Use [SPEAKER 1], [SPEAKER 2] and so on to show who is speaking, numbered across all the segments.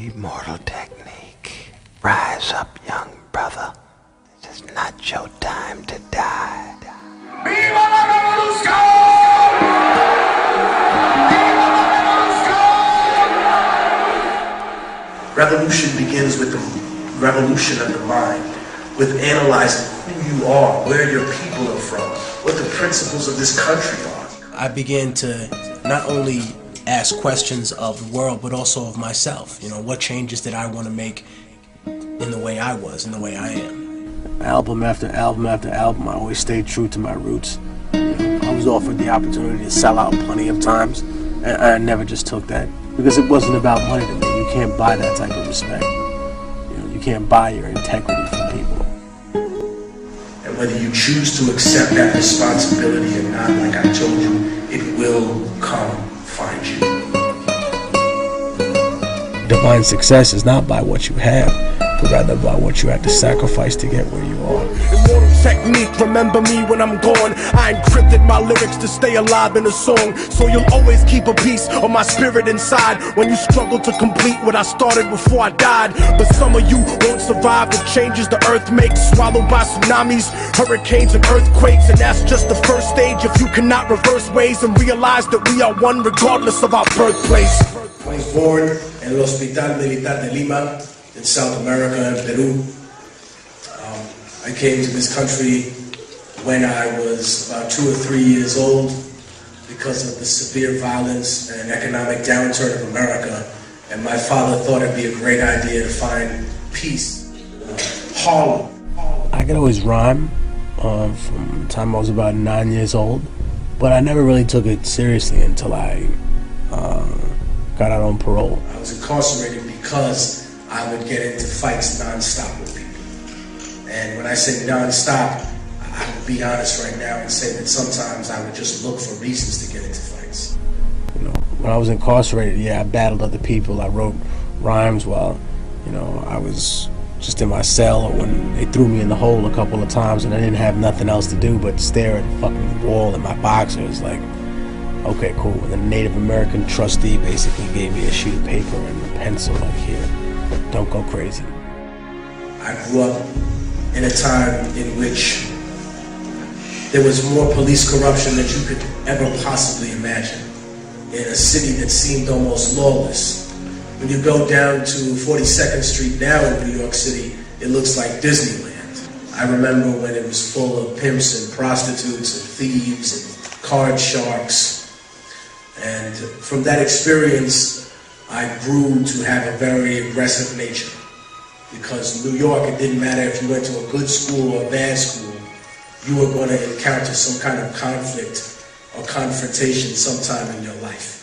[SPEAKER 1] Immortal technique. Rise up, young brother. This is not your time to die.
[SPEAKER 2] Viva la revolución! Viva la revolución! Revolution begins with the revolution of the mind, with analyzing who you are, where your people are from, what the principles of this country are.
[SPEAKER 3] I began to not only ask questions of the world, but also of myself. You know, what changes did I want to make in the way I was, in the way I am?
[SPEAKER 4] Album after album after album, I always stayed true to my roots. You know, I was offered the opportunity to sell out plenty of times, and I never just took that, because it wasn't about money to me. You can't buy that type of respect. You know, you can't buy your integrity from people.
[SPEAKER 2] And whether you choose to accept that responsibility or not, like I told you, it will come find you.
[SPEAKER 4] Divine success is not by what you have, but rather by what you have to sacrifice to get where you are.
[SPEAKER 5] Immortal technique, remember me when I'm gone. I encrypted my lyrics to stay alive in a song, so you'll always keep a piece of my spirit inside when you struggle to complete what I started before I died. But some of you won't survive the changes the earth makes, swallowed by tsunamis, hurricanes and earthquakes, and that's just the first stage. If you cannot reverse ways and realize that we are one regardless of our birthplace.
[SPEAKER 2] I was born in el Hospital Militar de Lima in South America and Peru. I came to this country when I was about 2 or 3 years old because of the severe violence and economic downturn of America, and my father thought it'd be a great idea to find peace. Harlem.
[SPEAKER 4] I could always rhyme from the time I was about 9 years old, but I never really took it seriously until I got out on parole.
[SPEAKER 2] I was incarcerated because I would get into fights non-stop with people. And when I say non-stop, I would be honest right now and say that sometimes I would just look for reasons to get into fights.
[SPEAKER 4] You know, when I was incarcerated, yeah, I battled other people. I wrote rhymes while, you know, I was just in my cell, or when they threw me in the hole a couple of times and I didn't have nothing else to do but stare at the fucking wall in my boxers, like, okay, cool. And the Native American trustee basically gave me a sheet of paper and a pencil, like, here, don't go crazy.
[SPEAKER 2] I grew up in a time in which there was more police corruption than you could ever possibly imagine, in a city that seemed almost lawless. When you go down to 42nd Street now in New York City, it looks like Disneyland. I remember when it was full of pimps and prostitutes and thieves and card sharks. And from that experience, I grew to have a very aggressive nature. Because in New York, it didn't matter if you went to a good school or a bad school, you were going to encounter some kind of conflict or confrontation sometime in your life.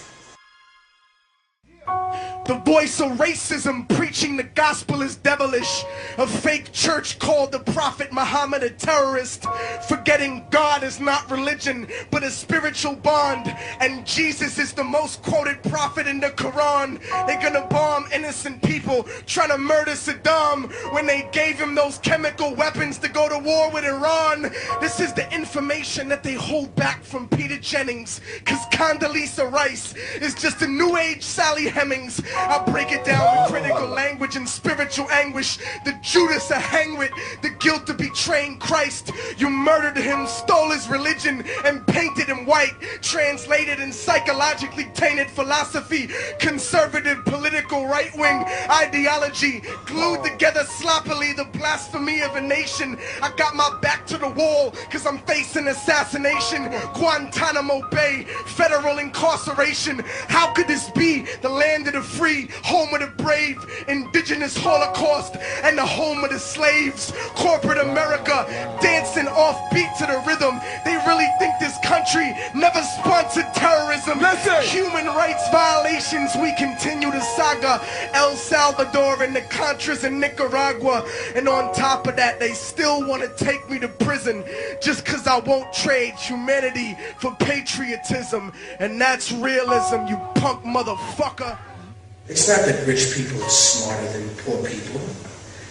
[SPEAKER 5] The voice of racism preaching the gospel is devilish. A fake church called the Prophet Muhammad a terrorist, forgetting God is not religion but a spiritual bond, and Jesus is the most quoted prophet in the Quran. They're gonna bomb innocent people trying to murder Saddam when they gave him those chemical weapons to go to war with Iran. This is the information that they hold back from Peter Jennings, cause Condoleezza Rice is just a new age Sally Hemings. I'll break it down with critical language and spiritual anguish. The Judas I hang with, the guilt of betraying Christ. You murdered him, stole his religion, and painted him white. Translated and psychologically tainted philosophy. Conservative political right-wing ideology. Glued together sloppily the blasphemy of a nation. I got my back to the wall, cause I'm facing assassination. Guantanamo Bay, federal incarceration. How could this be the land of the free? Home of the brave, indigenous Holocaust, and the home of the slaves. Corporate America, dancing off beat to the rhythm. They really think this country never sponsored terrorism. Listen. Human rights violations, we continue the saga. El Salvador and the Contras in Nicaragua. And on top of that, they still want to take me to prison just cause I won't trade humanity for patriotism. And that's realism, you punk motherfucker.
[SPEAKER 2] It's not that rich people are smarter than poor people.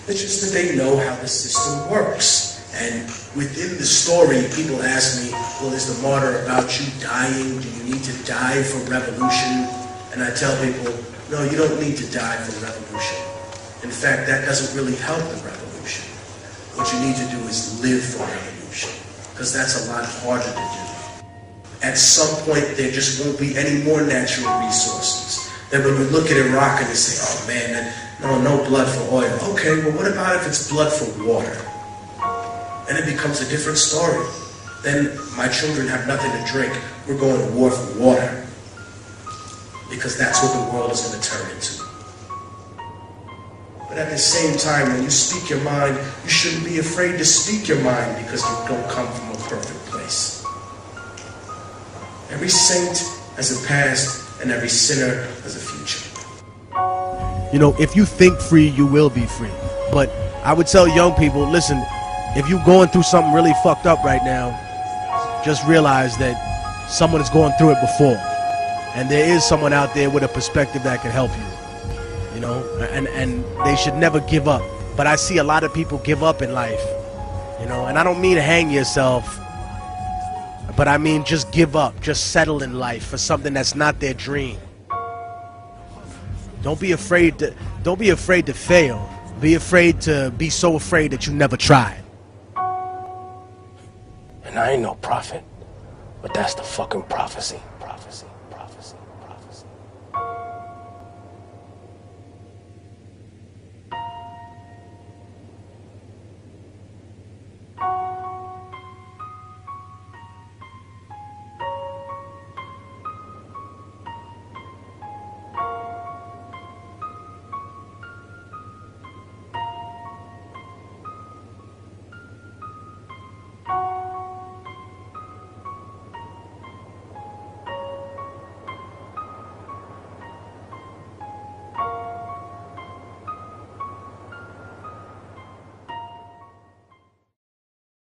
[SPEAKER 2] It's just that they know how the system works. And within the story, people ask me, well, is the martyr about you dying? Do you need to die for revolution? And I tell people, no, you don't need to die for revolution. In fact, that doesn't really help the revolution. What you need to do is live for revolution, because that's a lot harder to do. At some point, there just won't be any more natural resources. Then when you look at Iraq and you say, oh man, no blood for oil. Okay, well what about if it's blood for water? And it becomes a different story. Then my children have nothing to drink. We're going to war for water. Because that's what the world is going to turn into. But at the same time, when you speak your mind, you shouldn't be afraid to speak your mind because you don't come from a perfect place. Every saint has a past and every sinner has a future.
[SPEAKER 3] You know, if you think free, you will be free. But I would tell young people, listen, if you're going through something really fucked up right now, just realize that someone is going through it before. And there is someone out there with a perspective that can help you, you know, and they should never give up. But I see a lot of people give up in life, you know, and I don't mean hang yourself, but I mean just give up, just settle in life for something that's not their dream. Don't be afraid to fail. Be afraid to be so afraid that you never tried.
[SPEAKER 4] And I ain't no prophet, but that's the fucking prophecy.